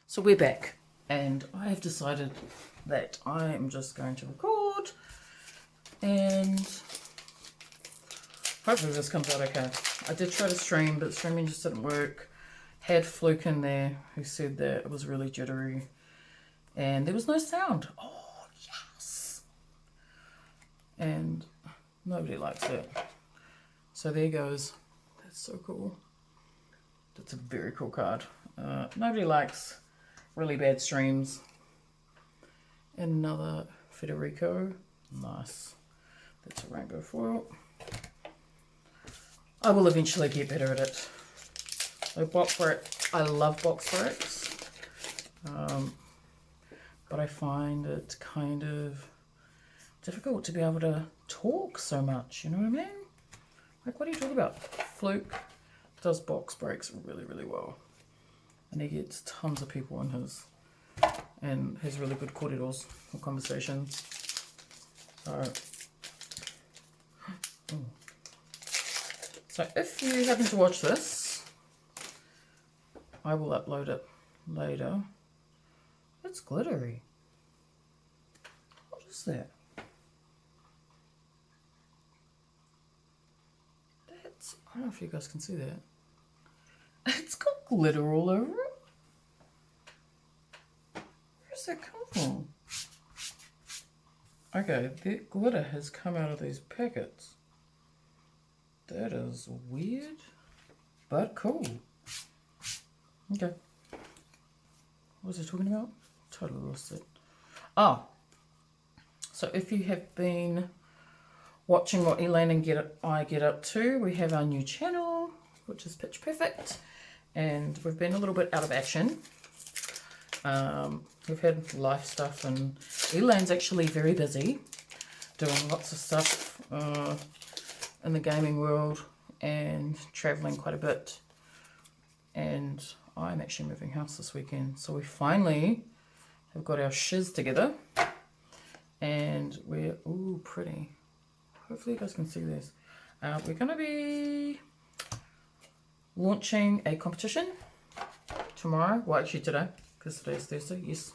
So we're back, and I have decided that I am just going to record, and hopefully this comes out okay. I did try to stream, but streaming just didn't work. Had Fluke in there who said that it was really jittery, and there was no sound. Oh, yes! And nobody likes it. So there goes. That's so cool. That's a very cool card. Nobody likes really bad streams. Another Federico. Nice. That's a rainbow foil. I will eventually get better at it. So box break. I love box breaks. But I find it kind of difficult to be able to talk so much, you know what I mean? Like, what are you talking about? Fluke does box breaks really, really well. And he gets tons of people in his, and has really good corridors or conversations. So if you happen to watch this, I will upload it later. It's glittery. What is that? I don't know if you guys can see that. It's got glitter all over it. Where's that come from? Okay, that glitter has come out of these packets. That is weird, but cool. Okay. What was I talking about? Totally lost it. Oh, so if you have been watching what Elaine and I get up to, we have our new channel, which is Pitch Perfect, and we've been a little bit out of action. We've had life stuff, and Elaine's actually very busy doing lots of stuff in the gaming world and traveling quite a bit, and I'm actually moving house this weekend, so we finally have got our shiz together, and we're, ooh, pretty. Hopefully you guys can see this. We're going to be launching a competition tomorrow. Well, actually today, because today's Thursday, yes.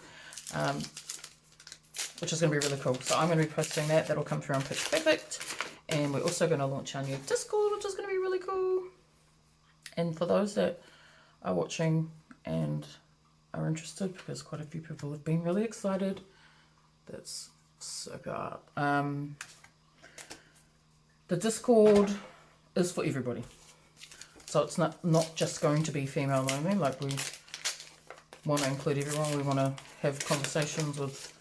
Which is going to be really cool. So I'm going to be posting that. That'll come through on Pitch Perfect. And we're also going to launch our new Discord, which is going to be really cool. And for those that are watching and are interested, because quite a few people have been really excited, that's super. The Discord is for everybody. So it's not just going to be female only. Like, we want to include everyone. We want to have conversations with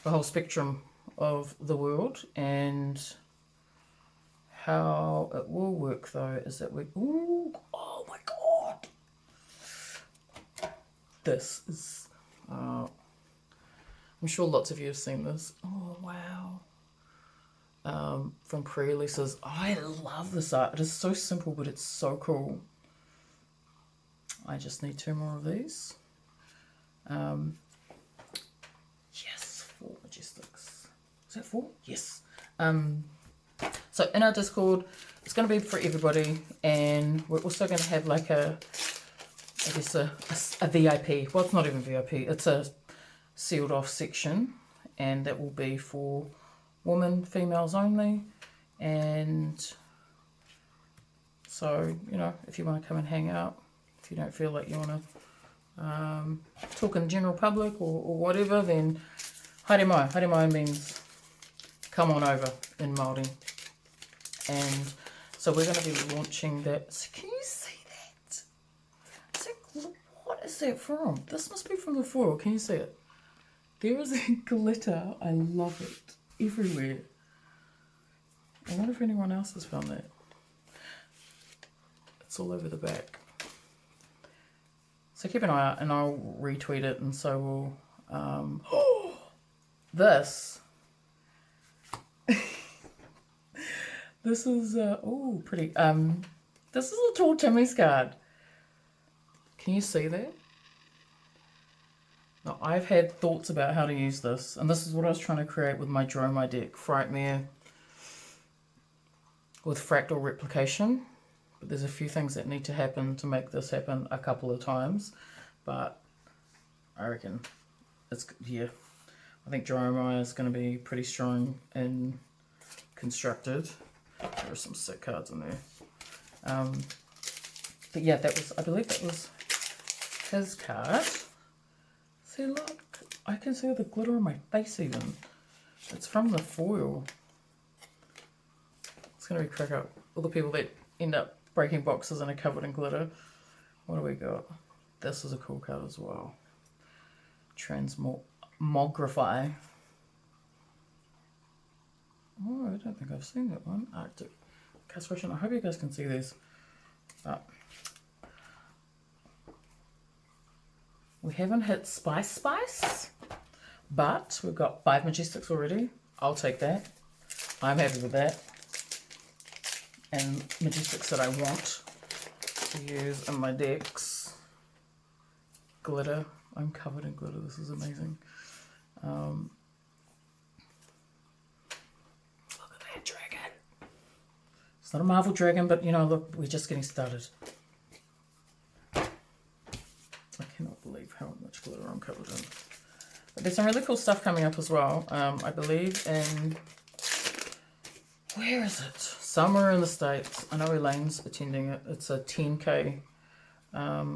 the whole spectrum of the world. And how it will work, though, is that ooh, oh my god! This is, I'm sure lots of you have seen this. Oh, wow. From pre-releases. I love this art. It is so simple, but it's so cool. I just need 2 more of these. Yes, 4 Majestics. Is that 4? Yes. So in our Discord, it's going to be for everybody, and we're also going to have like I guess a VIP. Well, it's not even VIP. It's a sealed off section, and that will be for women, females only. And so, you know, if you want to come and hang out, if you don't feel like you want to talk in the general public or whatever, then haere mai. Haere mai means come on over in Māori. And so we're going to be launching that. So can you see that? What is that from? This must be from the foil. Can you see it? There is a glitter. I love it. Everywhere. I wonder if anyone else has found that. It's all over the back. So keep an eye out, and I'll retweet it, and so will this. This is oh, pretty. This is a Tall Timmy's card. Can you see that? Now, I've had thoughts about how to use this, and this is what I was trying to create with my Dromai deck, Frightmare, with fractal replication. But there's a few things that need to happen to make this happen a couple of times. But I reckon it's, yeah, I think Jeremiah is going to be pretty strong and constructed. There are some sick cards in there. But yeah, that was, I believe that was his card. See, look, I can see the glitter on my face even. It's from the foil. It's going to be crack up. All the people that end up breaking boxes and are covered in glitter. What do we got? This is a cool card as well. Transmogrify. Oh, I don't think I've seen that one. Arctic Castration. I hope you guys can see these. We haven't hit Spice, but we've got 5 Majestics already. I'll take that. I'm happy with that. And Majestics that I want to use in my decks. Glitter. I'm covered in glitter. This is amazing. Look at that dragon. It's not a Marvel dragon, but you know, look, we're just getting started. I cannot believe how much glitter I'm covered in. But there's some really cool stuff coming up as well. I believe in, where is it? Somewhere in the States. I know Elaine's attending it. It's a 10K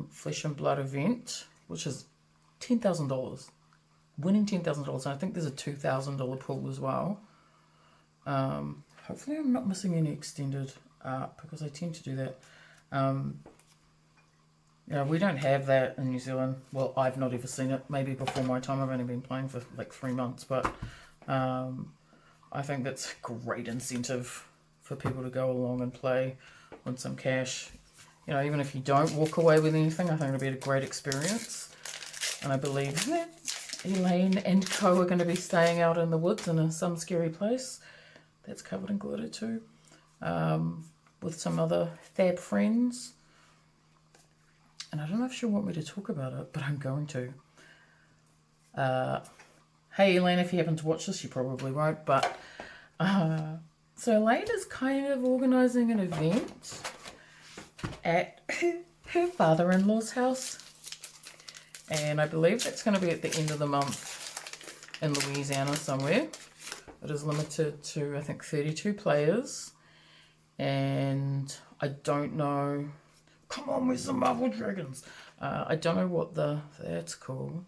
Flesh and Blood event, which is $10,000. Winning $10,000. I think there's a $2,000 pool as well. Hopefully I'm not missing any extended art because I tend to do that. You know, we don't have that in New Zealand. Well, I've not ever seen it. Maybe before my time. I've only been playing for like 3 months. But I think that's a great incentive for people to go along and play, win some cash. You know, even if you don't walk away with anything, I think it'll be a great experience. And I believe that Elaine and co are going to be staying out in the woods in some scary place that's covered in glitter too, with some other fab friends. And I don't know if she'll want me to talk about it, but I'm going to. Hey Elaine, if you happen to watch this, you probably won't, but so Elaine is kind of organising an event at her father-in-law's house. And I believe that's going to be at the end of the month in Louisiana somewhere. It is limited to, I think, 32 players. And I don't know... Come on with some Marvel Dragons. I don't know what that's cool.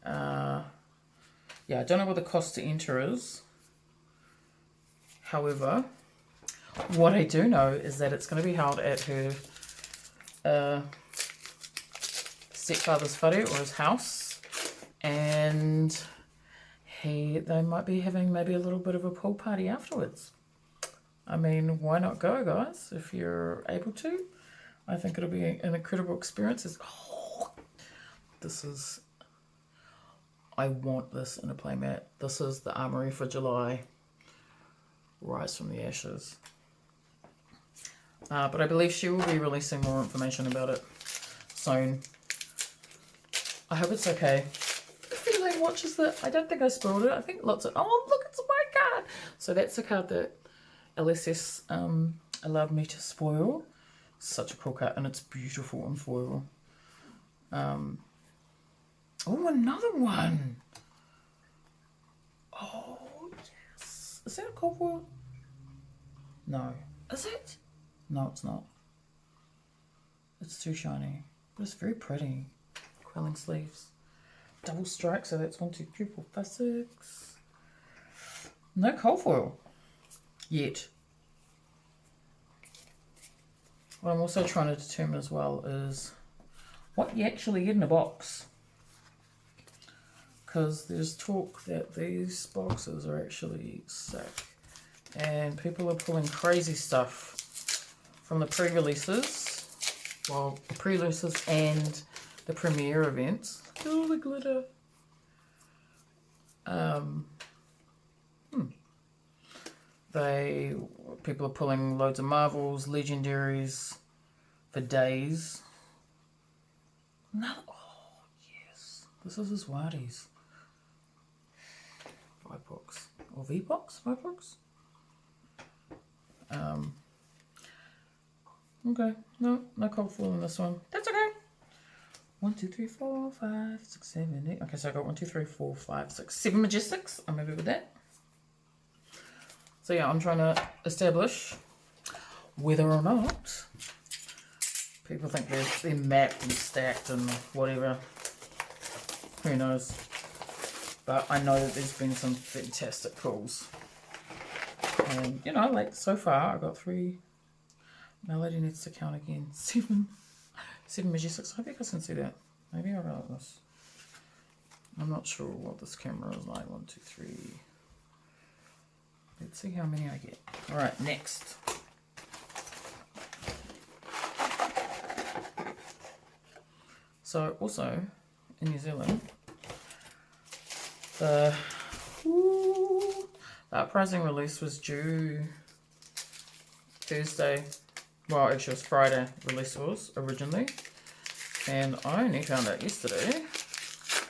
Yeah, I don't know what the cost to enter is. However, what I do know is that it's going to be held at her stepfather's whare or his house, and they might be having maybe a little bit of a pool party afterwards. I mean, why not go, guys, if you're able to? I think it'll be an incredible experience. I want this in a playmat. This is the Armory for July. Rise from the Ashes. But I believe she will be releasing more information about it soon. I hope it's okay. If Elaine watches that, I don't think I spoiled it. I think lots of, oh look, it's my card. So that's the card that LSS allowed me to spoil. Such a cool card, and it's beautiful in foil. Oh, another one. Oh yes. Is that a cold foil? No. Is it? No, it's not. It's too shiny, but it's very pretty. Quelling sleeves. Double strike, so that's 1, 2, 3, 4, 5, 6. No cold foil. Yet. What I'm also trying to determine as well is what you actually get in a box. Because there's talk that these boxes are actually sick. And people are pulling crazy stuff from the pre-releases. Well, pre-releases and the premiere events. Look at all the glitter. People are pulling loads of Marvels, Legendaries for days. Oh yes, this is his Waddies. 5 box or V box, 5 box. Okay, no cold foil in this one. That's okay. 1, 2, 3, 4, 5, 6, 7, 8. Okay, so I got 1, 2, 3, 4, 5, 6, 7 Majestics. I'm happy with that. So yeah, I'm trying to establish whether or not people think they're mapped and stacked and whatever. Who knows? But I know that there's been some fantastic pulls. And, you know, like, so far I got 3. Melody needs to count again. 7 Majestics. I hope you guys can see that. Maybe I'll go like this. I'm not sure what this camera is like. 1, 2, 3. Let's see how many I get. Alright, next. So, also, in New Zealand, the Uprising release was due Thursday. Well, actually it was Friday release was originally. And I only found out yesterday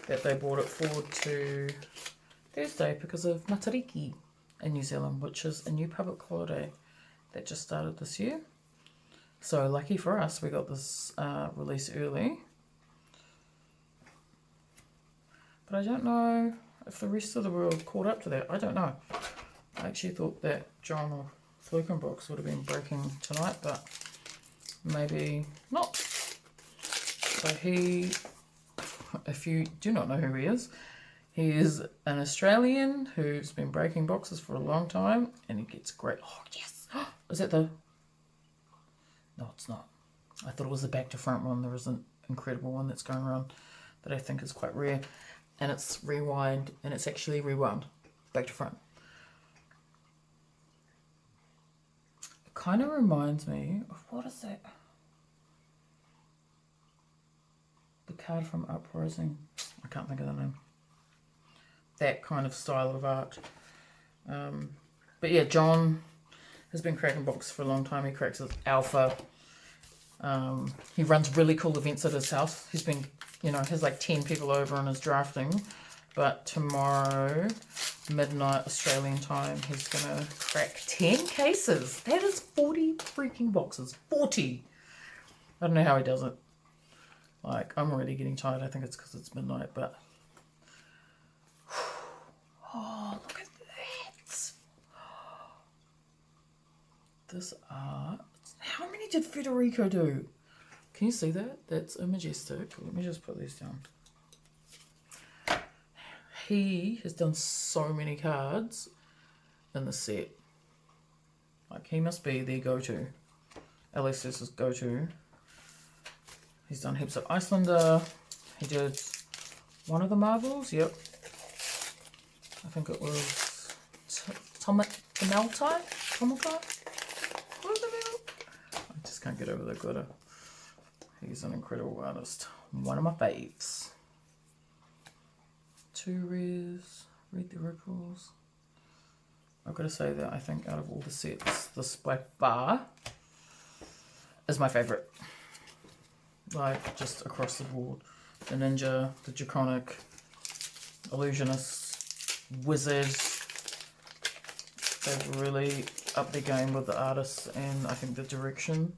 that they brought it forward to Thursday because of Matariki in New Zealand, which is a new public holiday that just started this year. So lucky for us, we got this release early. But I don't know if the rest of the world caught up to that. I don't know. I actually thought that John or Flukenbrox would have been breaking tonight, but maybe not. So he, if you do not know who he is an Australian who's been breaking boxes for a long time, and he gets great. Oh, yes. Is that the... No, it's not. I thought it was the back to front one. There is an incredible one that's going around that I think is quite rare. And it's rewind, and it's actually rewound back to front. It kind of reminds me of, what is that? The card from Uprising. I can't think of the name. That kind of style of art. But yeah, John has been cracking boxes for a long time. He cracks his alpha. He runs really cool events at his house. He's been, you know, has like 10 people over and is drafting. But tomorrow, midnight Australian time, he's going to crack 10 cases. That is 40 freaking boxes. 40! I don't know how he does it. Like, I'm already getting tired. I think it's because it's midnight, but... Oh, look at that! This art... How many did Federico do? Can you see that? That's a Majestic. Let me just put these down. He has done so many cards in the set. Like, he must be their go-to. At least this is go-to. He's done heaps of Icelander. He did one of the marbles. Yep. I think it was Tomeltai? What is it? I just can't get over the glitter. He's an incredible artist. One of my faves. 2 rares. Read the ripples. I've got to say that I think out of all the sets, this by far is my favourite. Like, just across the board. The Ninja, the Draconic, Illusionist, Wizard. They've really upped their game with the artists and I think the direction.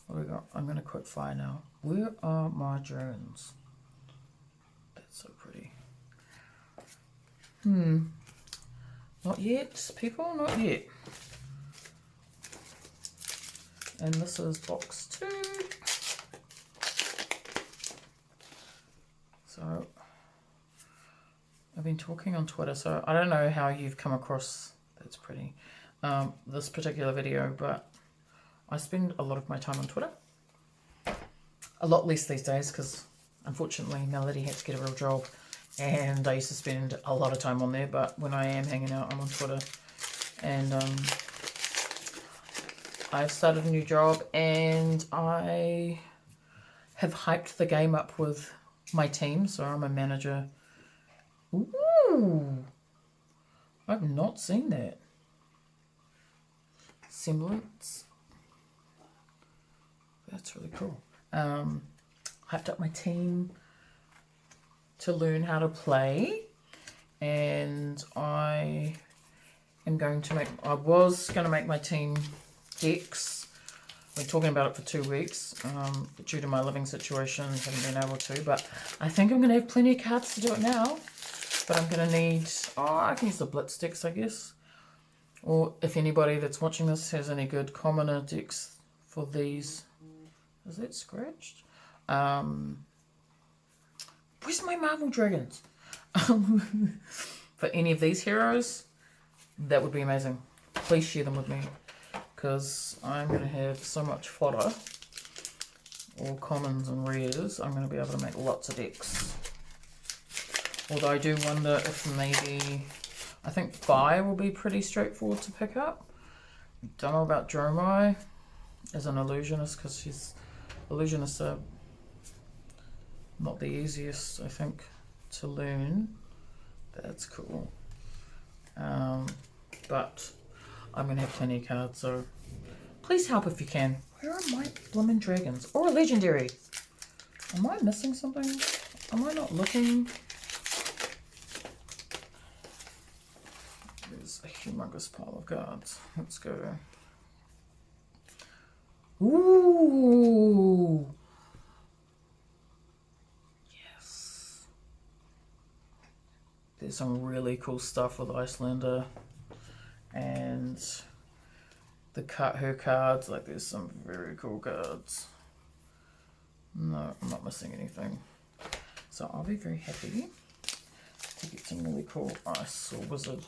What do we got? I'm going to quick fire now. Where are my drones? That's so pretty. Not yet, people, not yet. And this is box 2. So, I've been talking on Twitter, so I don't know how you've come across, that's pretty, this particular video, but I spend a lot of my time on Twitter. A lot less these days, because unfortunately Melody had to get a real job, and I used to spend a lot of time on there, but when I am hanging out, I'm on Twitter. And I've started a new job, and I have hyped the game up with my team, so I'm a manager. Ooh! I've not seen that. Semblance. That's really cool. Hyped up my team to learn how to play, and I am going to make, I was going to make my team decks, been talking about it for 2 weeks, due to my living situation, haven't been able to, but I think I'm going to have plenty of cards to do it now. But I'm going to need, I can use the Blitz decks, I guess. Or if anybody that's watching this has any good commoner decks for these. Is that scratched? Where's my Marvel Dragons? For any of these heroes, that would be amazing. Please share them with me, because I'm going to have so much fodder, all commons and rares. I'm going to be able to make lots of decks. Although I do wonder if maybe, I think Fire will be pretty straightforward to pick up. Don't know about Dromai as an illusionist, because illusionists are not the easiest, I think, to learn. That's cool. But I'm going to have plenty of cards, so please help if you can. Where are my blimmin' dragons? Or a legendary? Am I missing something? Am I not looking? There's a humongous pile of cards. Let's go. Ooh! Yes. There's some really cool stuff with Icelander. And her cards, like there's some very cool cards. No, I'm not missing anything. So I'll be very happy to get some really cool Ice or Wizard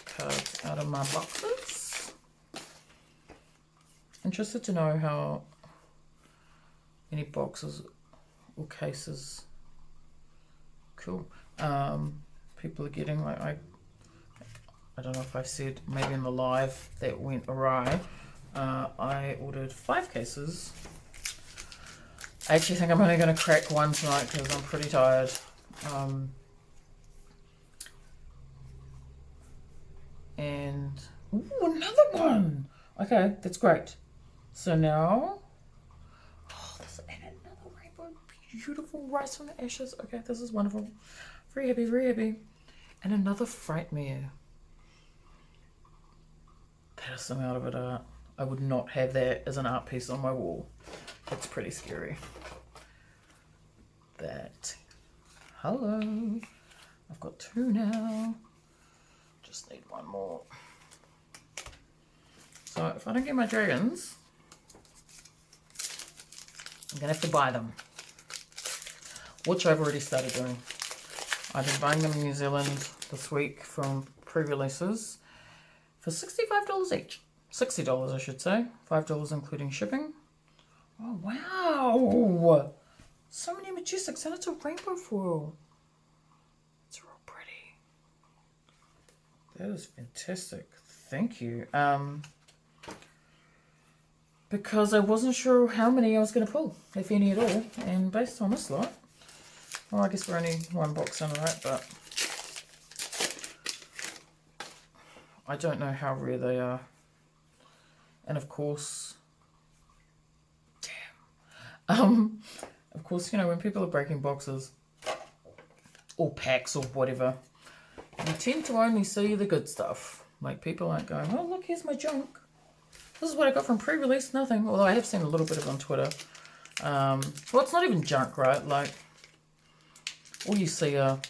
cards out of my boxes. Interested to know how many boxes or cases, cool, people are getting. Like I don't know if I said maybe in the live that went awry, I ordered 5 cases. I actually think I'm only going to crack one tonight because I'm pretty tired. And ooh, another one. Okay, that's great. So now, and another rainbow, beautiful Rise from the Ashes. Okay, this is wonderful. Very happy, very happy. And another Frightmare. That is some out of it art. I would not have that as an art piece on my wall. It's pretty scary. That. Hello. I've got 2 now. Just need 1 more. So if I don't get my dragons, I'm going to have to buy them. Which I've already started doing. I've been buying them in New Zealand this week from pre-releases for $65 each. $60 I should say. $5 including shipping. Oh wow! So many Majestics, and it's a rainbow foil. It's real pretty. That is fantastic. Thank you. Because I wasn't sure how many I was going to pull, if any at all. And based on this lot, well, I guess we're only 1 box in, right? But I don't know how rare they are. And of course, of course, you know, when people are breaking boxes or packs or whatever, you tend to only see the good stuff. Like, people aren't going, oh, look, here's my junk. This is what I got from pre-release, nothing. Although I have seen a little bit of it on Twitter. Well, it's not even junk, right? Like, all you see are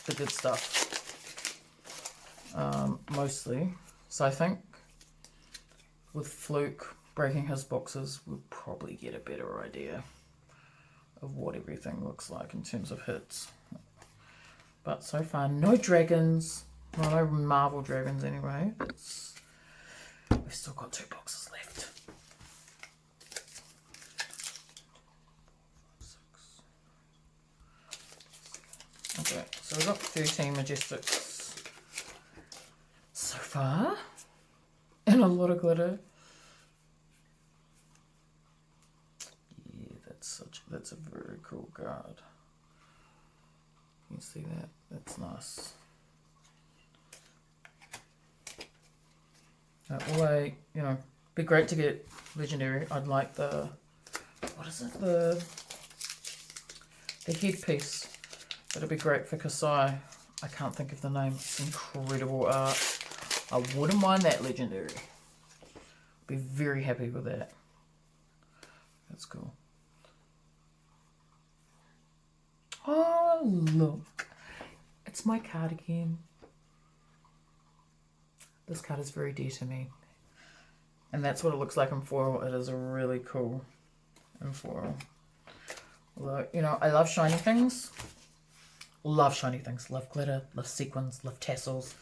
the good stuff. Mostly. So I think with Fluke breaking his boxes, we'll probably get a better idea of what everything looks like in terms of hits. But so far, no dragons. Well, no Marvel dragons anyway. We've still got 2 boxes left. 6. Okay, so we've got 13 Majestics so far. And a lot of glitter. Yeah, that's a very cool card. You see that? That's nice. Although, you know, be great to get legendary. I'd like the, what is it? The headpiece. That'd be great for Kasai. I can't think of the name. It's incredible art. I wouldn't mind that legendary. Be very happy with that. That's cool. Oh, look. It's my card again. This card is very dear to me. And that's what it looks like in foil. It is really cool in foil. Although, you know, I love shiny things. Love shiny things. Love glitter, love sequins, love tassels.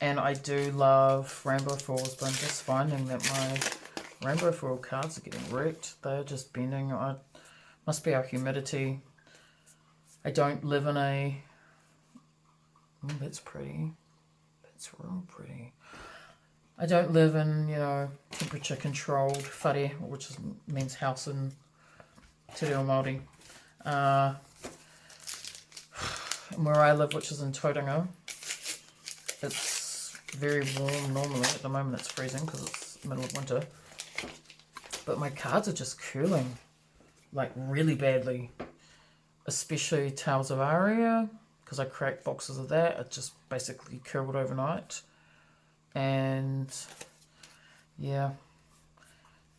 And I do love rainbow foils, but I'm just finding that my rainbow foil cards are getting wrecked. They're just bending. Must be our humidity. I don't live in a... Oh, that's pretty. That's real pretty. I don't live in, you know, temperature controlled whare, which means house in Te Reo Māori. Where I live, which is in Tauranga, it's very warm normally. At the moment it's freezing because it's the middle of winter. But my cards are just curling, like really badly. Especially Tales of Aria, because I cracked boxes of that. It just basically curled overnight. And yeah.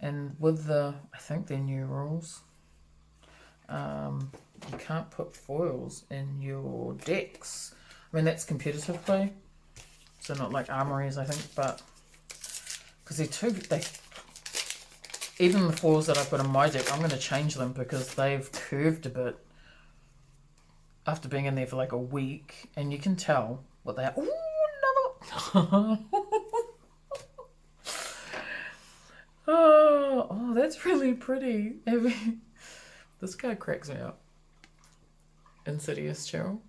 And with the, I think they're new rules. You can't put foils in your decks. I mean, that's competitive play, so not like armories, I think, but because even the foils that I put in my deck, I'm going to change them because they've curved a bit after being in there for like a week, and you can tell what they are. Ooh, another. Oh, that's really pretty. This card cracks me up. Insidious Cheryl.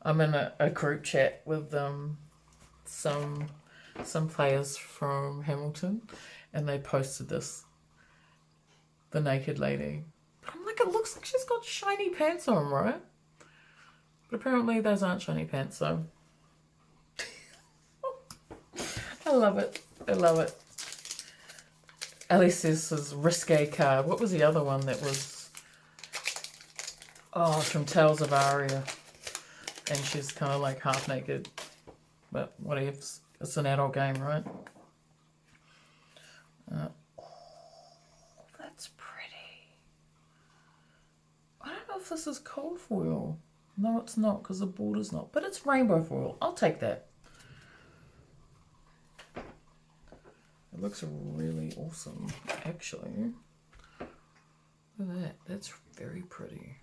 I'm in a group chat with some players from Hamilton, and they posted this. The naked lady. But I'm like, it looks like she's got shiny pants on, right? But apparently those aren't shiny pants, so I love it. I love it. Ellie says this is risque card. What was the other one that was? Oh, from Tales of Aria. And she's kind of like half naked. But whatever. It's an adult game, right? Oh, that's pretty. I don't know if this is cold foil. No, it's not because the border's not. But it's rainbow foil. I'll take that. It looks really awesome, actually. Look at that. That's very pretty.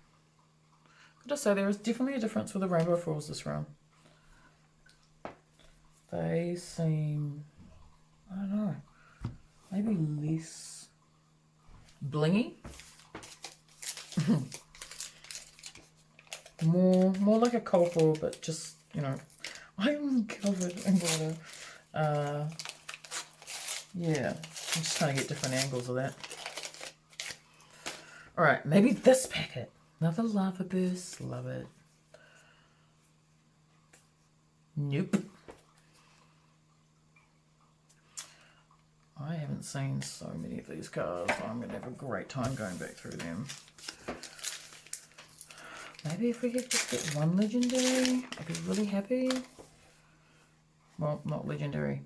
Got to say, there is definitely a difference with the rainbow foils this round. They seem, I don't know, maybe less blingy. more like a cold foil, but just, you know, I'm covered in glitter. Yeah, I'm just trying to get different angles of that. Alright, maybe this packet. Another lava burst. Love it. Nope. I haven't seen so many of these cards. I'm going to have a great time going back through them. Maybe if we could just get one legendary, I'd be really happy. Well, not legendary.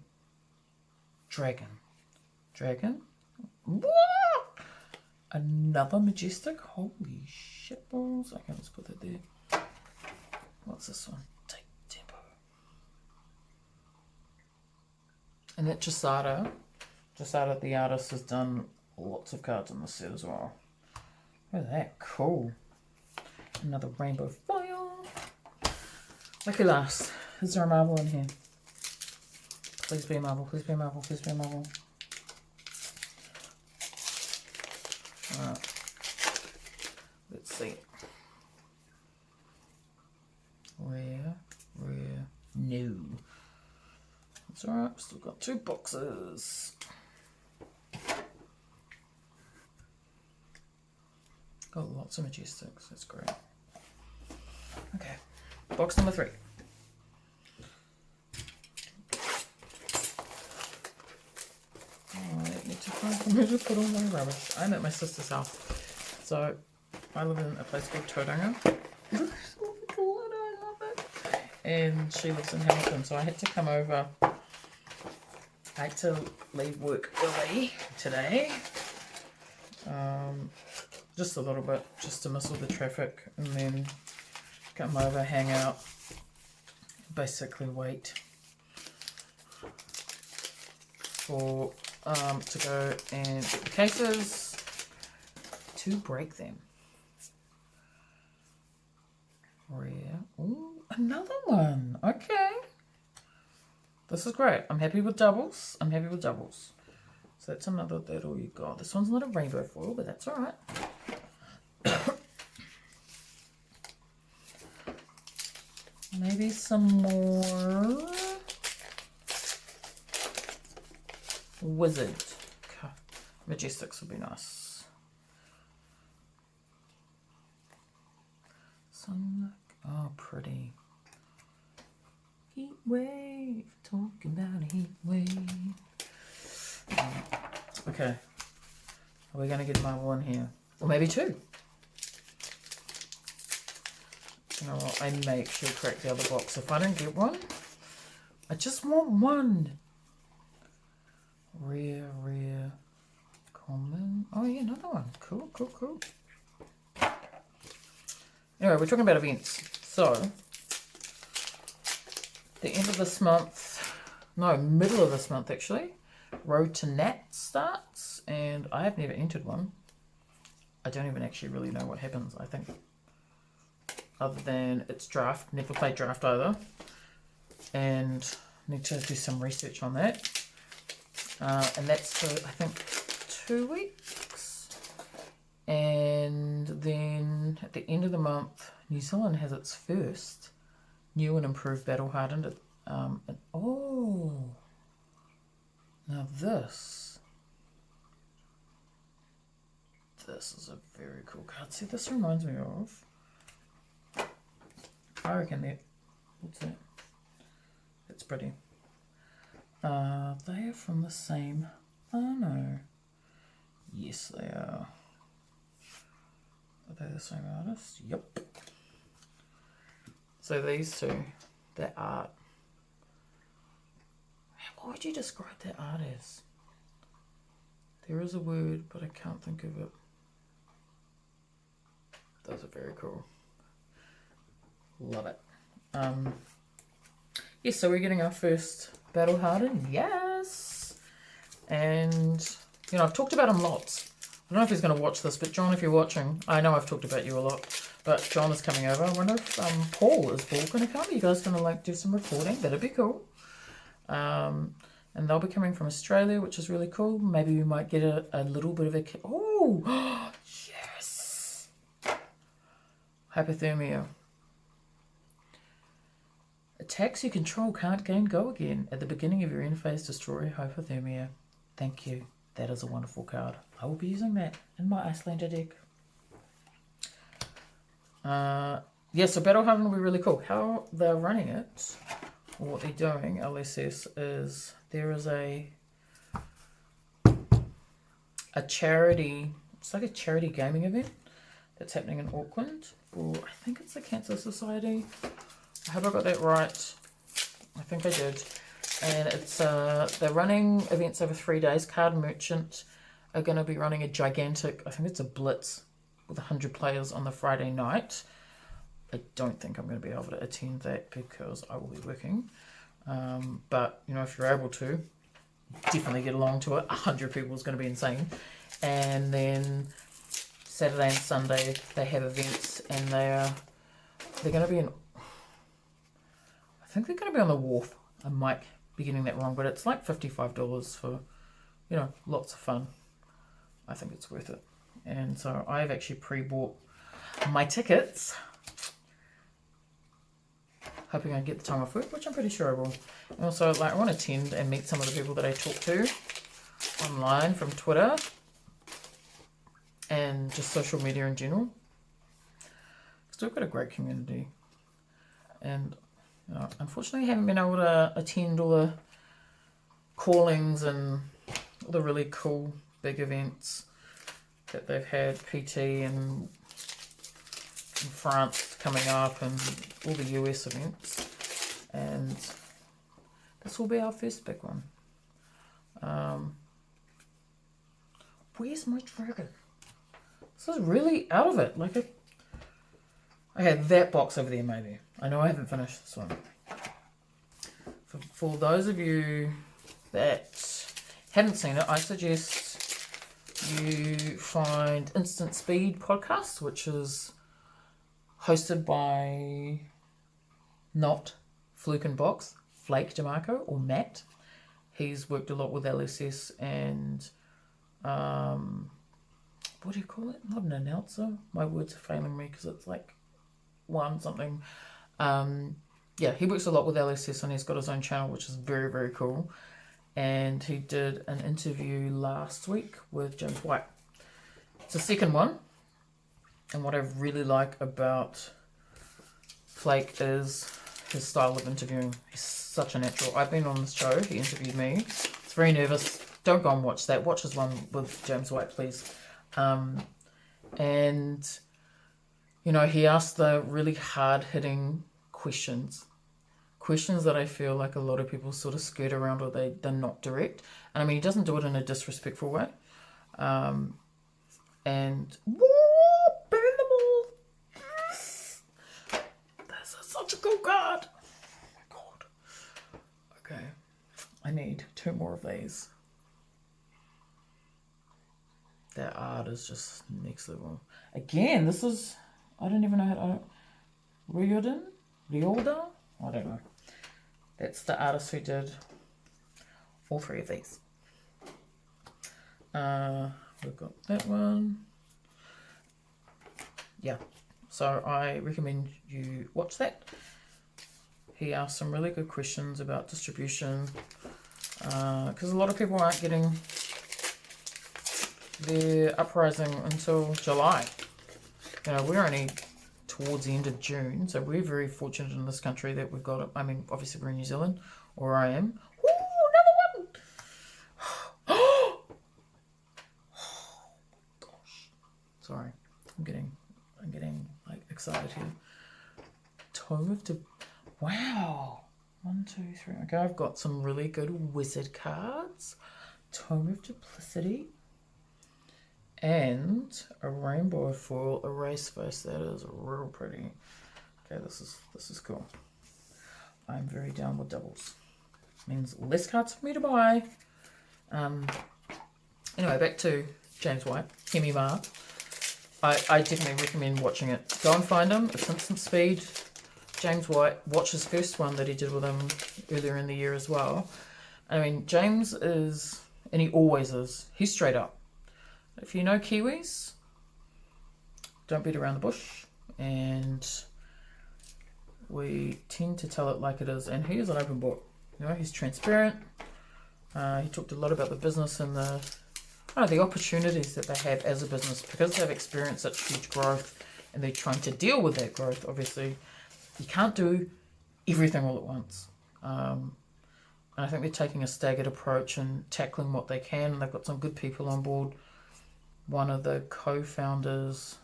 Dragon. Dragon? What? Another majestic? Holy shit balls. Okay, let's put that there. What's this one? Take tempo. And that Jasada the artist has done lots of cards in this set as well. Look at that, cool. Another rainbow foil. Lucky last. Is there a marble in here? Please be a marble, please be a marble, please be a marble. Alright. Let's see. Rare. No. That's alright, still got 2 boxes. Got lots of majestics, that's great. Okay, box number 3. I need to find somewhere to put all my rubbish. I'm at my sister's house. So, I live in a place called Tauranga. I love it. And she lives in Hamilton, so I had to come over I had to leave work early today. Just a little bit, just to miss all the traffic, and then come over, hang out, basically wait for to go and get the cases to break them. Rare. Ooh, another one. Okay. This is great. I'm happy with doubles. I'm happy with doubles. So that's another, that all you got. This one's not a rainbow foil, but that's alright. Maybe some more Wizard. Majestics would be nice. Some, oh, pretty. Heat wave, talking about a heat wave. Okay, are we going to get another one here? Or maybe two. You know what, I may actually crack the other box. If I don't get one, I just want one. Rare, common. Oh yeah, another one. Cool. Anyway, we're talking about events. So, the end of this month, no, middle of this month actually, Road to Nat starts, and I have never entered one. I don't even actually really know what happens, I think. Other than it's draft, never played draft either. And need to do some research on that. And that's for, I think, 2 weeks. And then at the end of the month, New Zealand has its first new and improved battle hardened. And, oh, now this is a very cool card. See, this reminds me of, I reckon that, what's that? It's pretty. They are from the same, oh no, yes they are. Are they the same artist? Yep. So these two, their art. What would you describe their art as? There is a word, but I can't think of it. Those are very cool. Love it. Yes, so we're getting our first battle hardened. Yes. And, you know, I've talked about him lots. I don't know if he's going to watch this, but John, if you're watching, I know I've talked about you a lot, but John is coming over. I wonder if Paul going to come. You guys going to like do some recording? That'd be cool. And they'll be coming from Australia, which is really cool. Maybe we might get a little bit of a... Oh, yes. Hypothermia. Attacks you control can't gain go again. At the beginning of your end phase, destroy hypothermia. Thank you. That is a wonderful card. I will be using that in my Icelander deck. Yeah, so Battle Hardened will be really cool. How they're running it, or what they're doing, LSS, is there is a charity, it's like a charity gaming event that's happening in Auckland. Or I think it's the Cancer Society. I hope I got that right. I think I did. And it's they're running events over 3 days. Card Merchant are going to be running a gigantic, I think it's a blitz with 100 players on the Friday night. I don't think I'm going to be able to attend that because I will be working. But, you know, if you're able to, definitely get along to it. 100 people is going to be insane. And then Saturday and Sunday they have events, and they're going to be in, I think they're going to be on the wharf. I might be getting that wrong, but it's like $55 for, you know, lots of fun. I think it's worth it. And so I've actually pre-bought my tickets, hoping I get the time off work, which I'm pretty sure I will. And also, like, I want to attend and meet some of the people that I talk to online from Twitter and just social media in general. Because we've got a great community. And, you know, unfortunately, I haven't been able to attend all the callings and all the really cool big events that they've had, PT and in France coming up, and all the US events. And this will be our first big one. Where's my dragon? This is really out of it. Like, okay, that box over there maybe. I know I haven't finished this one. For those of you that haven't seen it, I suggest you find Instant Speed podcast, which is hosted by not Fluke and Box, Flake DeMarco, or Matt. He's worked a lot with LSS and what do you call it? Not an announcer. My words are failing me because it's like one something. Yeah, he works a lot with LSS and he's got his own channel, which is very, very cool. And he did an interview last week with James White. It's the second one. And what I really like about Flake is his style of interviewing. He's such a natural. I've been on this show. He interviewed me. It's very nervous. Don't go and watch that. Watch his one with James White, please. And, you know, he asked the really hard-hitting questions. Questions that I feel like a lot of people sort of skirt around or they're not direct. And I mean, he doesn't do it in a disrespectful way. And, whoa, burn them all. That's such a cool card. Oh my God. Okay. I need 2 more of these. That art is just next level. Again, this is, I don't even know how to, Riordan? I don't know. That's the artist who did all 3 of these. We've got that one. Yeah, so I recommend you watch that. He asked some really good questions about distribution because a lot of people aren't getting their Uprising until July. You know, we're only towards the end of June, so we're very fortunate in this country that we've got it. I mean, obviously we're in New Zealand, or I am. Ooh, another one! Oh gosh, sorry, I'm getting like excited here. Tome of wow, 1, 2, 3. Okay, I've got some really good wizard cards. Tome of Duplicity. And a rainbow foil erase face. That is real pretty. Okay, this is cool. I'm very down with doubles. Means less cards for me to buy. Anyway, back to James White, Hemi Ma. I definitely recommend watching it. Go and find him. It's Instant Speed. James White. Watch his first one that he did with him earlier in the year as well. I mean, James is, and he always is, he's straight up. If you know Kiwis, don't beat around the bush, and we tend to tell it like it is, and he is an open book. You know, he's transparent. He talked a lot about the business and the opportunities that they have as a business because they've experienced such huge growth and they're trying to deal with that growth. Obviously, you can't do everything all at once. And I think they're taking a staggered approach and tackling what they can. They've got some good people on board. One of the co-founders,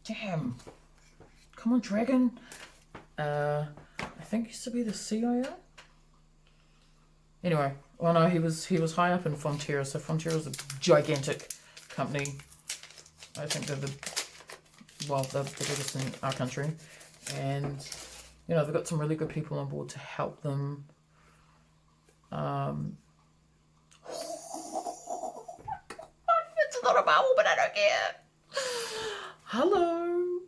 damn, come on, Dragon. I think used to be the CIO. Anyway, well, no, he was high up in Fonterra. So Fonterra is a gigantic company. I think they're the biggest in our country, and you know they've got some really good people on board to help them. It's not a bubble, but I don't care. Hello.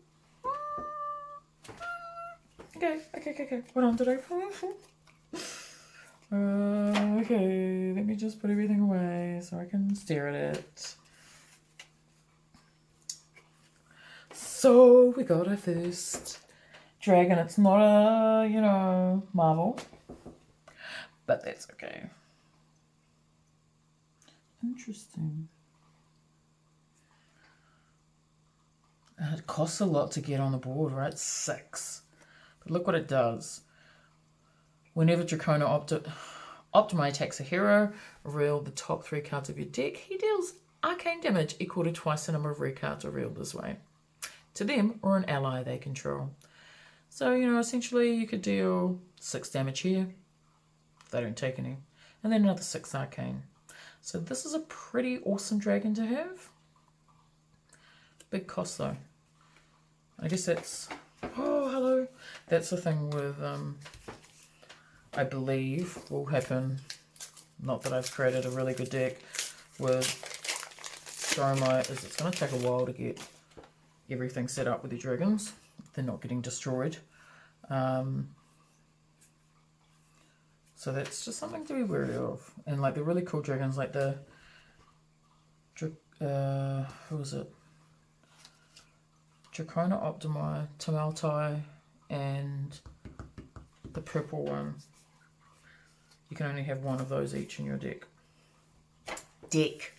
Okay. What on today? Okay, let me just put everything away so I can stare at it. So we got our first dragon. It's not a, Marvel, but that's okay. Interesting. It costs a lot to get on the board, right? 6. But look what it does. Whenever Dracona Optimi attacks a hero, reveal the top 3 cards of your deck. He deals arcane damage equal to twice the number of rare cards revealed this way to them or an ally they control. So, essentially you could deal 6 damage here. They don't take any. And then another 6 arcane. So this is a pretty awesome dragon to have. Big cost though. I guess that's, oh hello. That's the thing with, I believe will happen, not that I've created a really good deck with Stormite, is it's going to take a while to get everything set up with your dragons. They're not getting destroyed. So that's just something to be wary of. And like the really cool dragons, like the, who was it? Dracona Optimi, Tamaltai, and the purple one. You can only have one of those each in your deck. Deck.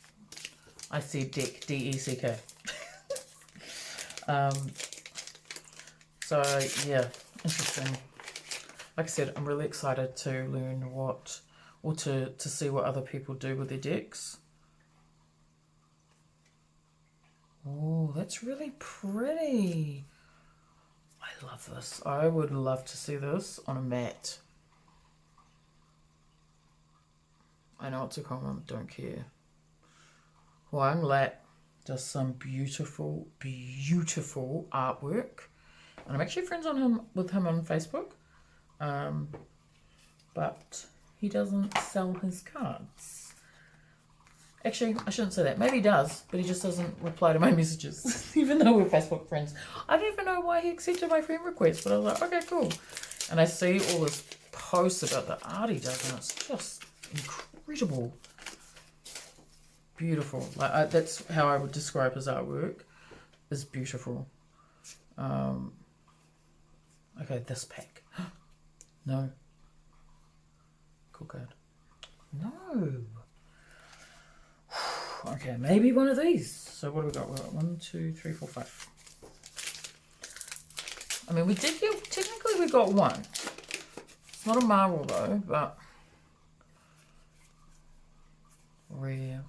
I said deck, D-E-C-K. So yeah, interesting. Like I said, I'm really excited to learn what, or to see what other people do with their decks. Oh, that's really pretty. I love this. I would love to see this on a mat. I know it's a common, don't care. Huang Lat does some beautiful, beautiful artwork. And I'm actually friends with him on Facebook. But he doesn't sell his cards. Actually, I shouldn't say that. Maybe he does, but he just doesn't reply to my messages, even though we're Facebook friends. I don't even know why he accepted my friend request, but I was like, okay, cool. And I see all this posts about the art he does, and it's just incredible. Beautiful. Like that's how I would describe his artwork. Is beautiful. Okay, this pack. No. Cool card. No. Okay, maybe one of these. So what do we got? We've got 1, 2, 3, 4, 5. I mean, we did get, technically we got one. It's not a marble though, but rare.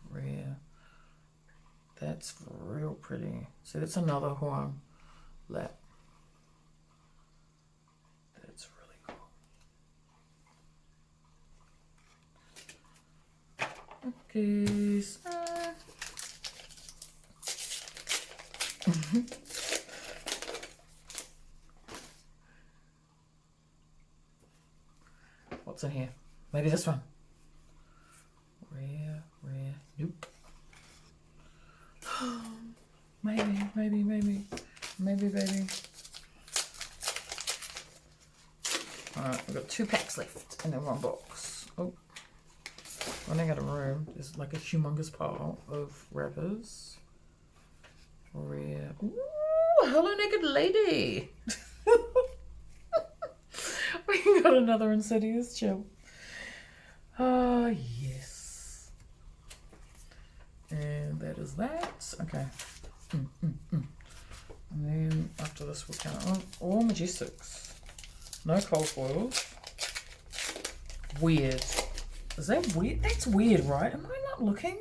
That's real pretty. See, that's another Huang Lat. That's really cool. Okay, so what's in here? Maybe this one. Rare. Nope. Maybe, baby. Alright, we've got 2 packs left and then 1 box. Oh, running out of room. There's like a humongous pile of wrappers. Rare. Ooh, hello, naked lady. We got another Insidious chill. Ah, yes. And that is that. Okay. And then after this we'll count on all Majestics. No cold foils. Weird. Is that weird? That's weird, right? Am I not looking?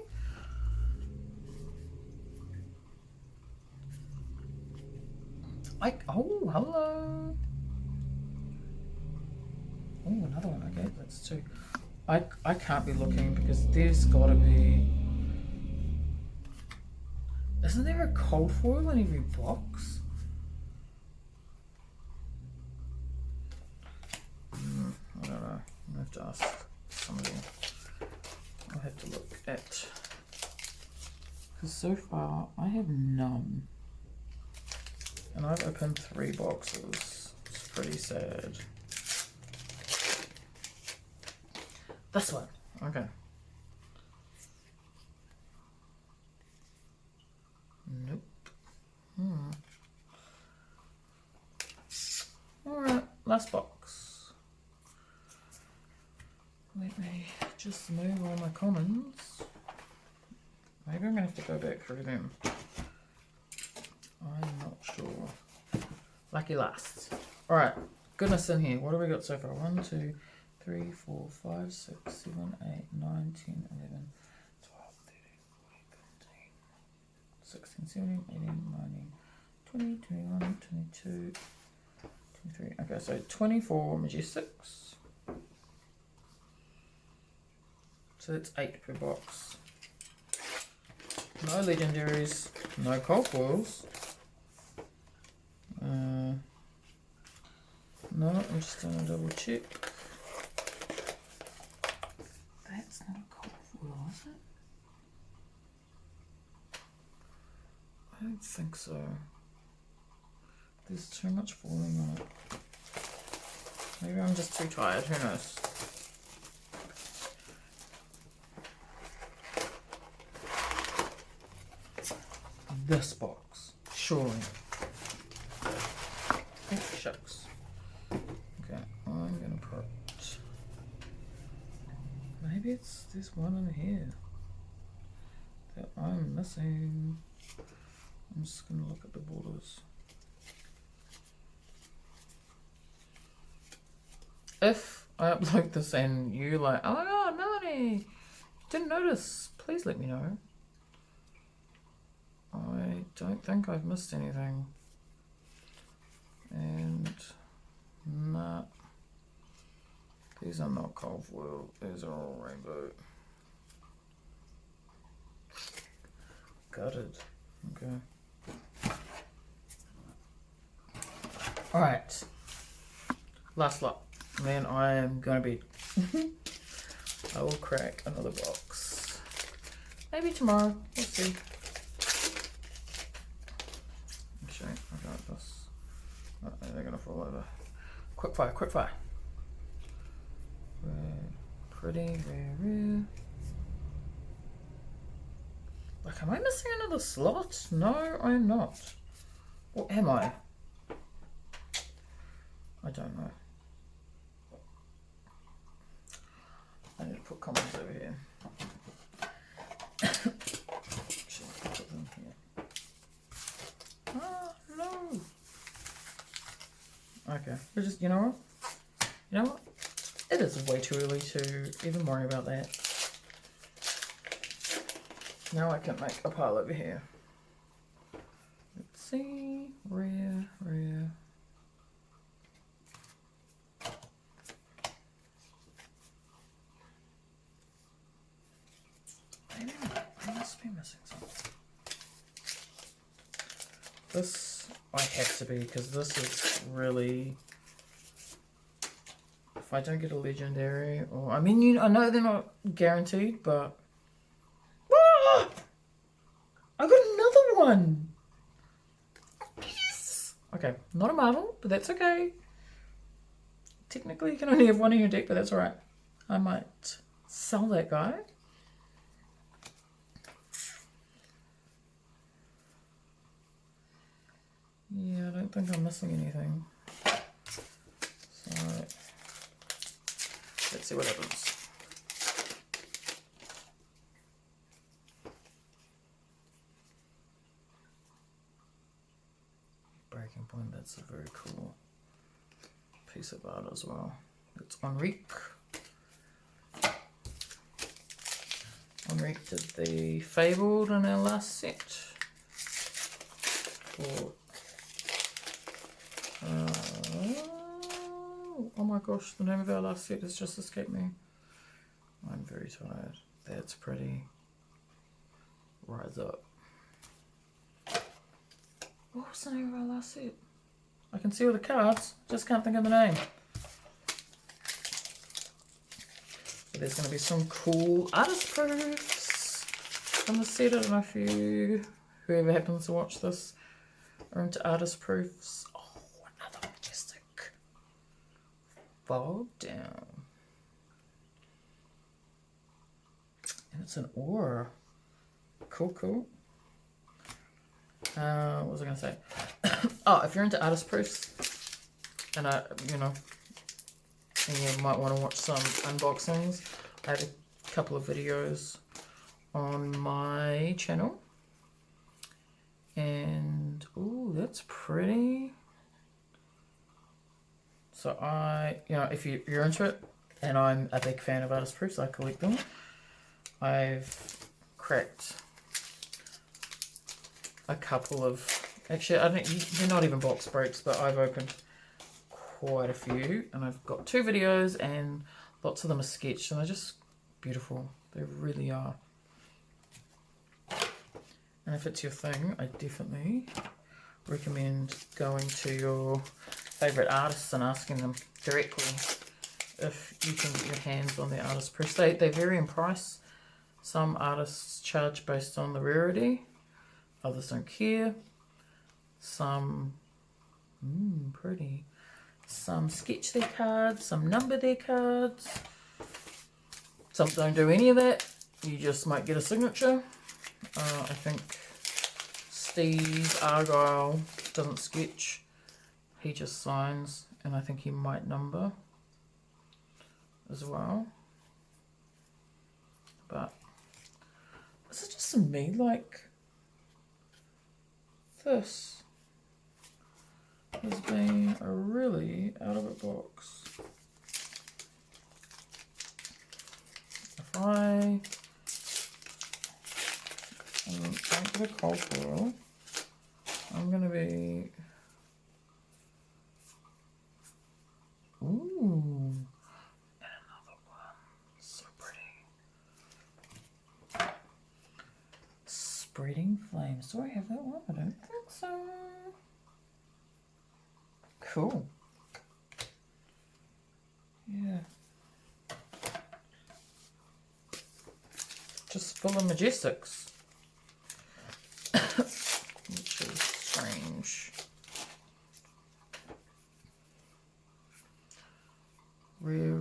Oh, hello. Oh, another one. Okay, that's 2. I can't be looking because there's gotta be. Isn't there a cold foil in every box? I don't know. I have to ask somebody. I'll have to look at. Because so far I have none. And I've opened 3 boxes. It's pretty sad. This one. Okay. Nope. Alright, last box. Let me just move all my commons. Maybe I'm going to have to go back through them. I'm not sure. Lucky last. Alright, goodness in here. What have we got so far? 1, 2, 3, 4, 5, 6, 7, 8, 9, 10, 11, 12, 13, 14, 15, 16, 17, 18, 19, 20, 21, 22, 23. Okay, so 24 Majestics. So that's 8 per box. No legendaries, no cold foils. No, I'm just going to double check. That's not a cold foil, is it? I don't think so. There's too much foiling on it. Maybe I'm just too tired, who knows? This box, surely. Oh, shucks. Okay, I'm gonna put. Maybe it's this one in here that I'm missing. I'm just gonna look at the borders. If I upload this and you like, oh my god, Melanie, didn't notice, please let me know. I don't think I've missed anything. And nah, these are not cold foil, these are all rainbow. Gutted. Okay. Alright. Last lot. Then I am gonna be I will crack another box. Maybe tomorrow. We'll see. Actually, I got this. Oh, they're gonna fall over. Quick fire, quick fire. Pretty, very rare. Like, am I missing another slot? No, I'm not. Or am I? I don't know. I need to put comments over here. Actually, I'll put them here. Ah, no. Okay, we're just, you know what? You know what? It is way too early to even worry about that. Now I can make a pile over here. Let's see. Rare, rare. I must be missing something. This I have to be, because this is really. If I don't get a legendary, or I mean, I know they're not guaranteed, but ah! I got another one. Yes. Okay, not a Marvel, but that's okay. Technically, you can only have one in your deck, but that's alright. I might sell that guy. Yeah, I don't think I'm missing anything. So let's see what happens. Breaking Point, that's a very cool piece of art as well. It's Enrique. Enrique did the Fabled in our last set. For, oh my gosh, the name of our last set has just escaped me. I'm very tired. That's pretty. Rise Up. What was the name of our last set? I can see all the cards, just can't think of the name. So there's going to be some cool artist proofs from the set. I don't know if whoever happens to watch this are into artist proofs. Oh, another majestic. Fall Down. And it's an aura. Cool, cool. What was I going to say? Oh, if you're into artist proofs, and and you might want to watch some unboxings, I have a couple of videos on my channel. And, ooh, that's pretty. So if you're into it, and I'm a big fan of artist proofs, I collect them. I've cracked a couple of, actually, they're not even box breaks, but I've opened quite a few, and I've got 2 videos, and lots of them are sketched, and they're just beautiful. They really are. And if it's your thing, I definitely recommend going to your favourite artists and asking them directly if you can get your hands on their artist press. They vary in price. Some artists charge based on the rarity, others don't care. Some, pretty. Some sketch their cards, some number their cards. Some don't do any of that. You just might get a signature. I think Steve Argyle doesn't sketch. He just signs, and I think he might number as well. But is it just me, like, this has been a really out of a box. If I don't get a cold foil, I'm going to be... Ooh, and another one. So pretty. Spreading Flames. Do I have that one? I don't think so. Cool. Yeah. Just full of Majestics. Which is strange. Rare.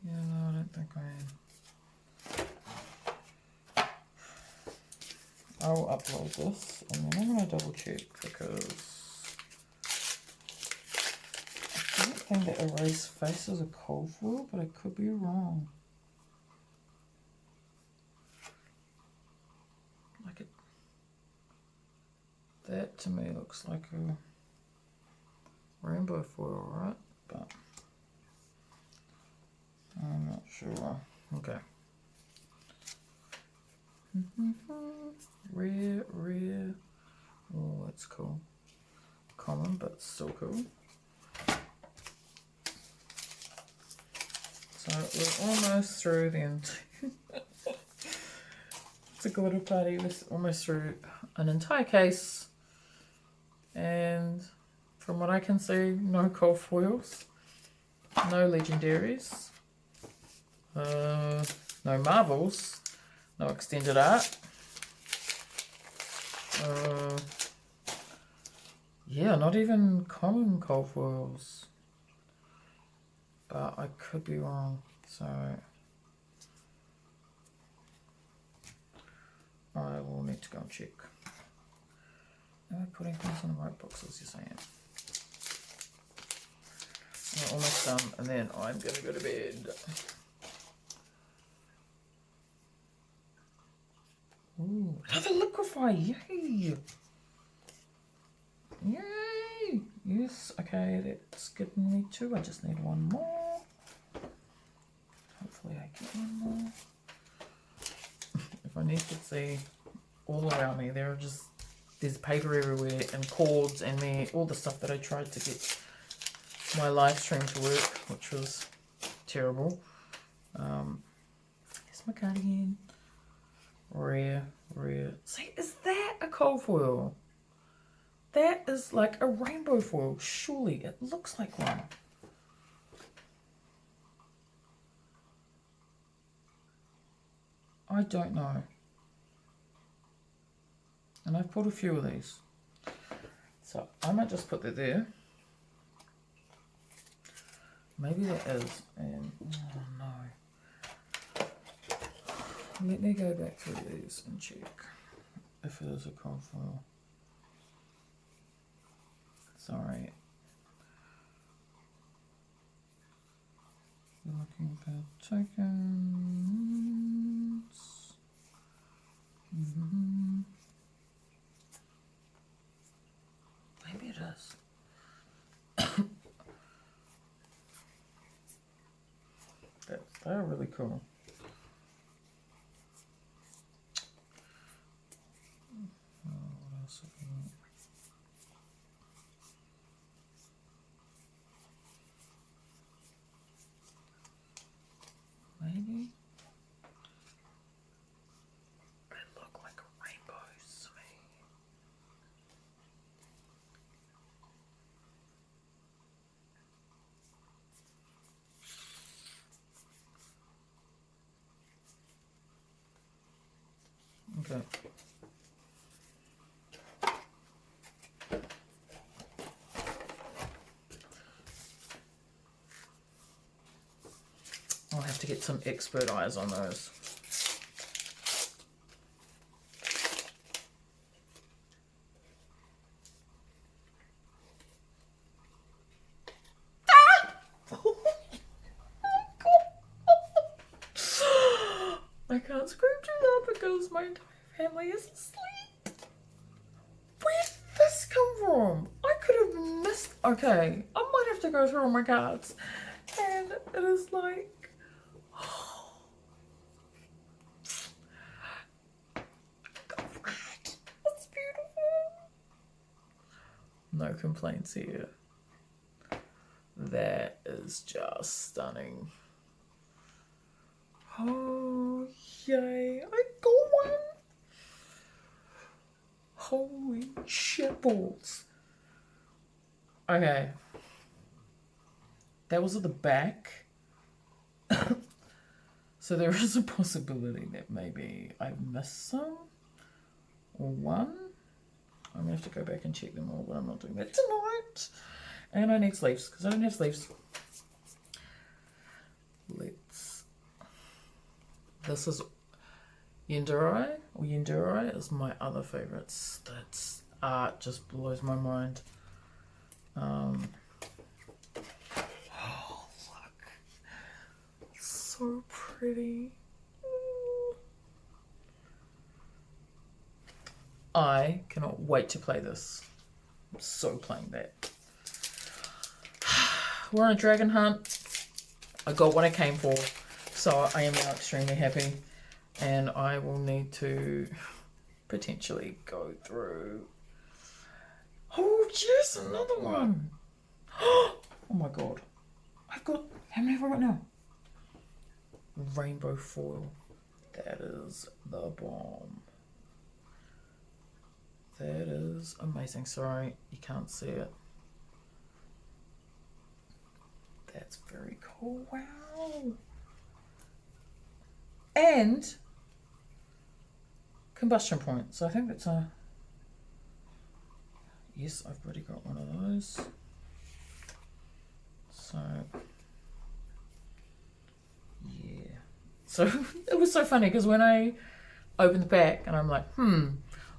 Yeah, no, I don't think I am. I'll upload this and then I'm going to double check because I don't think that Erase Face is a cold foil, but I could be wrong. Like it, that to me looks like a rainbow foil, right? But I'm not sure. Okay. Rare. Oh, that's cool. Common, but still cool. So we're almost through the it's a glitter party. We're almost through an entire case, and from what I can see, no cold foils, no legendaries, no marvels, no extended art. Yeah, not even common cold foils. But I could be wrong, so I will need to go and check. Am I putting things in the right boxes, you're saying? We're almost done, and then I'm going to go to bed. Ooh, another liquefy, yay! Yay! Yes, okay, that's getting me two. I just need one more. Hopefully I get one more. If I need to see all around me, there's paper everywhere and cords and all the stuff that I tried to get my live stream to work, which was terrible. Here's my cardigan. Rare. See, is that a cold foil? That is like a rainbow foil. Surely it looks like one. I don't know. And I've put a few of these. So I might just put that there. Maybe that is. And oh no. Let me go back through these and check if it is a cold foil. Sorry. Looking for tokens. Maybe it is. They're really cool. What else have we got? Okay. I'll have to get some expert eyes on those. I can't scream too loud because my entire family is asleep. Where did this come from? I could have missed. Okay, I might have to go through all my cards. And it is like. That's beautiful. No complaints here. That is just stunning. Oh, yay. I got one. Holy shit balls. Okay. That was at the back. So there is a possibility that maybe I missed some. Or one. I'm going to have to go back and check them all, but I'm not doing that tonight. And I need sleeves, because I don't have sleeves. This is Yendurai, or Yendurai is my other favourites. That's art just blows my mind. Oh, look. So pretty. I cannot wait to play this. I'm so playing that. We're on a dragon hunt. I got what I came for. So I am now extremely happy. And I will need to potentially go through. Oh, yes, another one. Oh my god. I've got, how many have I got now? Rainbow foil. That is the bomb. That is amazing. Sorry, you can't see it. That's very cool. Wow. And combustion point. So I think that's a... Yes, I've already got one of those. So... yeah. So it was so funny because when I opened the back and I'm like,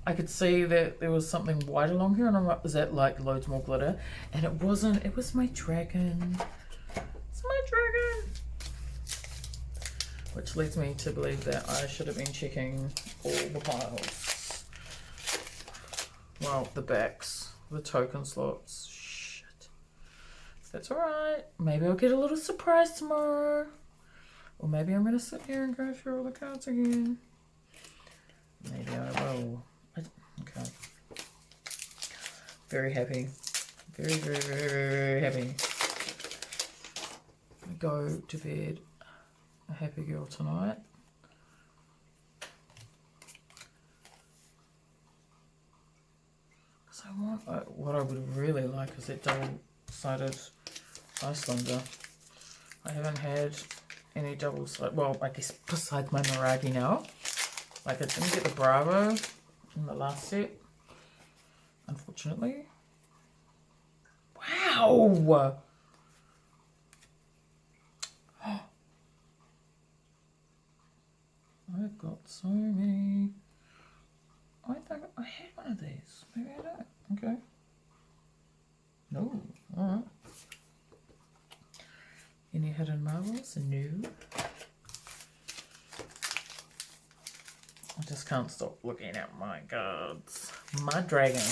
I could see that there was something white along here and I'm like, is that like loads more glitter? And it wasn't. It was my dragon. It's my dragon. Which leads me to believe that I should have been checking all the piles. Well, the backs, the token slots. Shit. That's alright. Maybe I'll get a little surprise tomorrow. Or maybe I'm going to sit here and go through all the cards again. Maybe I will. Okay. Very happy. Very, very, very, very, very happy. I go to bed a happy girl tonight. Because I want, what I would really like is that double-sided Icelander. I haven't had any double-sided, well, I guess besides my Miragi now. Like I didn't get the Bravo in the last set, unfortunately. Wow! I've got so many. I think I had one of these. Maybe I don't. Okay. No. Alright. Any hidden marbles? No. I just can't stop looking at my cards. My dragon.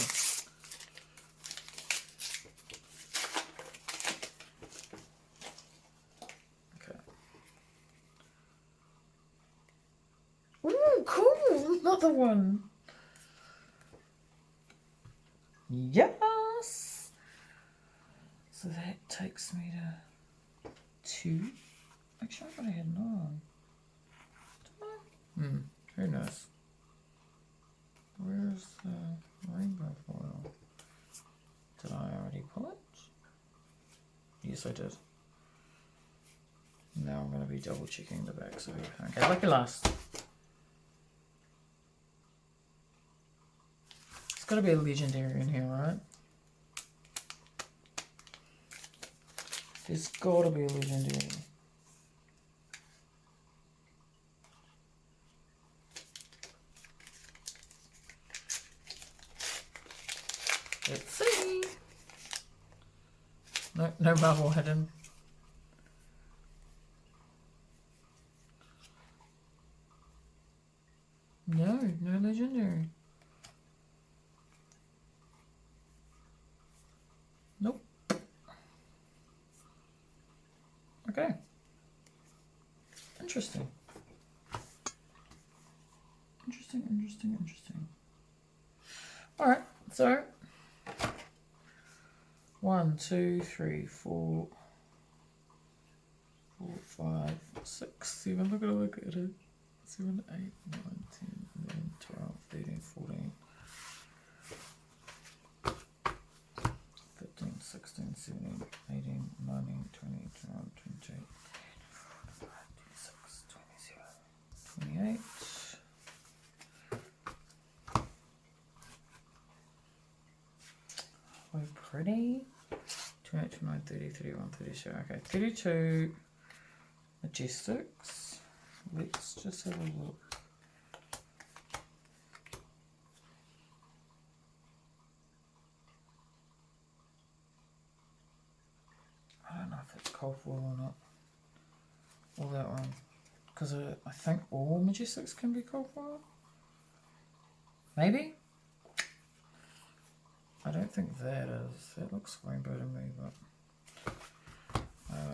Okay. Ooh, cool! Another one. Yes! So that takes me to 2. Actually, I thought I had 9. Who knows? Where's the rainbow foil? Did I already pull it? Yes, I did. Now I'm going to be double checking the backs of everything. Okay, lucky last. got to be a legendary in here, right? There's got to be a legendary. Let's see. No, no Marvel hidden. No, no legendary. Nope. Okay. Interesting. Interesting. Alright, so 1, 2, 3, 4, 5, 6, 7. Look at it. 7, 8, 9, 10, 11, 12, 13, 14, 15, 16, 17, 18, 19, 20, 21, 22, 26, 27, 28. We're pretty. 28, 29, 30, 31, 32. Okay, 32 Majestics. Let's just have a look. I don't know if it's cold foil or not. Or that one. Because I think all Majestics can be cold foil. Maybe? I don't think that is. That looks rainbow to me, but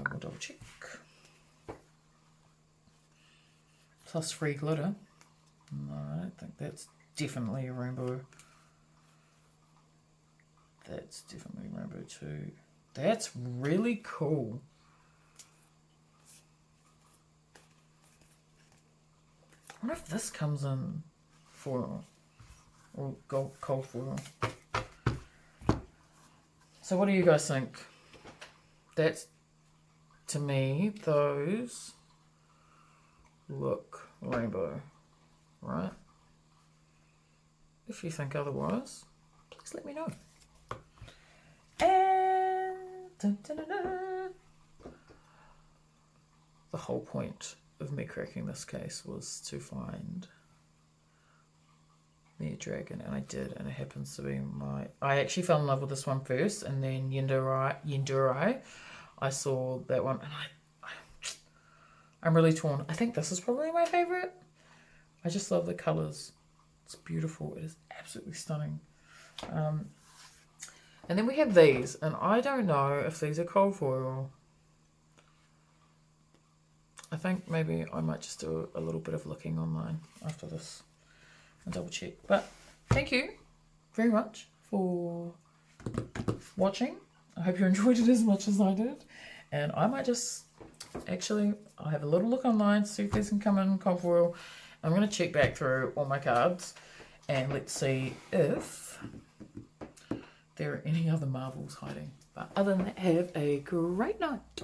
we'll double check. Plus free glitter. No, I don't think that's definitely a rainbow. That's definitely rainbow too. That's really cool. I wonder if this comes in foil or cold foil. So what do you guys think? That's, to me, those look rainbow, right? If you think otherwise, please let me know. And dun, dun, dun, dun. The whole point of me cracking this case was to find me a dragon, and I did, and it happens to be my... I actually fell in love with this one first, and then Yendurai. I saw that one, and I'm really torn. I think this is probably my favourite. I just love the colours. It's beautiful. It is absolutely stunning. And then we have these, and I don't know if these are cold foil. I think maybe I might just do a little bit of looking online after this and double check. But thank you very much for watching. I hope you enjoyed it as much as I did. And I might just... Actually, I'll have a little look online, see if these can come in cold foil. I'm going to check back through all my cards and let's see if there are any other Marvels hiding. But other than that, have a great night.